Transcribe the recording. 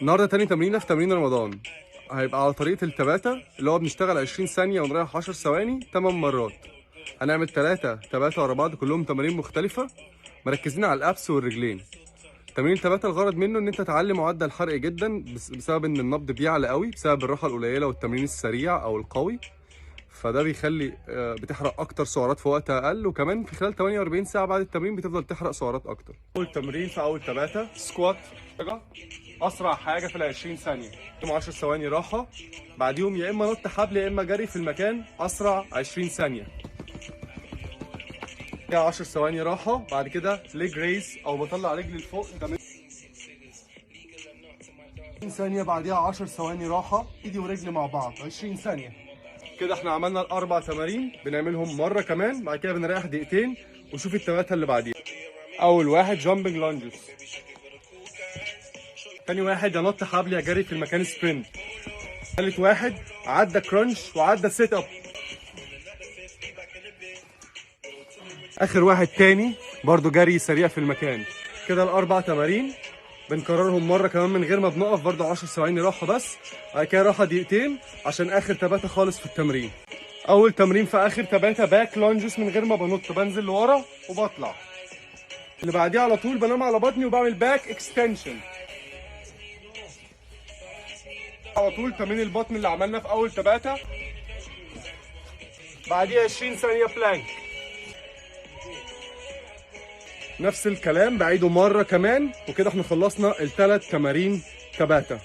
النهارده تاني تمرينه في تمرين رمضان. هيبقى على طريقه التباتا، اللي هو بنشتغل 20 ثانيه ونريح 10 ثواني 8 مرات. هنعمل 3 تباتا ورا بعض، كلهم تمارين مختلفه مركزين على الابس والرجلين. تمرين التباتا الغرض منه ان انت تعلي معدل الحرق جدا، بسبب ان النبض بيعلى قوي بسبب الراحه القليله والتمرين السريع او القوي. فده بيخلي بتحرق اكتر سعرات في وقت اقل، وكمان في خلال 48 ساعه بعد التمرين بتفضل تحرق سعرات اكتر. اول تمرين في اول تباتا سكوات، اسرع حاجه في ال 20 ثانيه، 10 ثواني راحه، بعديهم يا اما نط حبل يا اما جري في المكان اسرع 20 ثانيه، 10 ثواني راحه، بعد كده ليج ريس او بطلع رجلي لفوق 20 ثانيه، بعديها 10 ثواني راحه، ايدي ورجلي مع بعض 20 ثانيه. كده احنا عملنا الاربع تمارين، بنعملهم مره كمان، بعد كده بنريح دقيقتين وشوف التباتا اللي بعديها. اول واحد جامبنج لانجز، تاني واحد يا نط حبل يا جري في المكان سبرنت، تالت واحد عدى كرانش وعدى سيت اب، اخر واحد تاني برضو جري سريع في المكان. كده الاربع تمارين بنكررهم مره كمان من غير ما بنقف، برضو 10 ثواني راحه بس، بعد كده راحه دقيقتين عشان اخر تباتا خالص في التمرين. اول تمرين في اخر تباتا باك لانجز من غير ما بنط، بنزل لورا وبطلع. اللي بعديه على طول بنام على بطني وبعمل باك اكستنشن. على طول تمرين البطن اللي عملنا في اول تباتا، بعديها 20 ثانيه بلانك. نفس الكلام بعيده مره كمان، وكده احنا خلصنا الثلاث تمارين تباتا.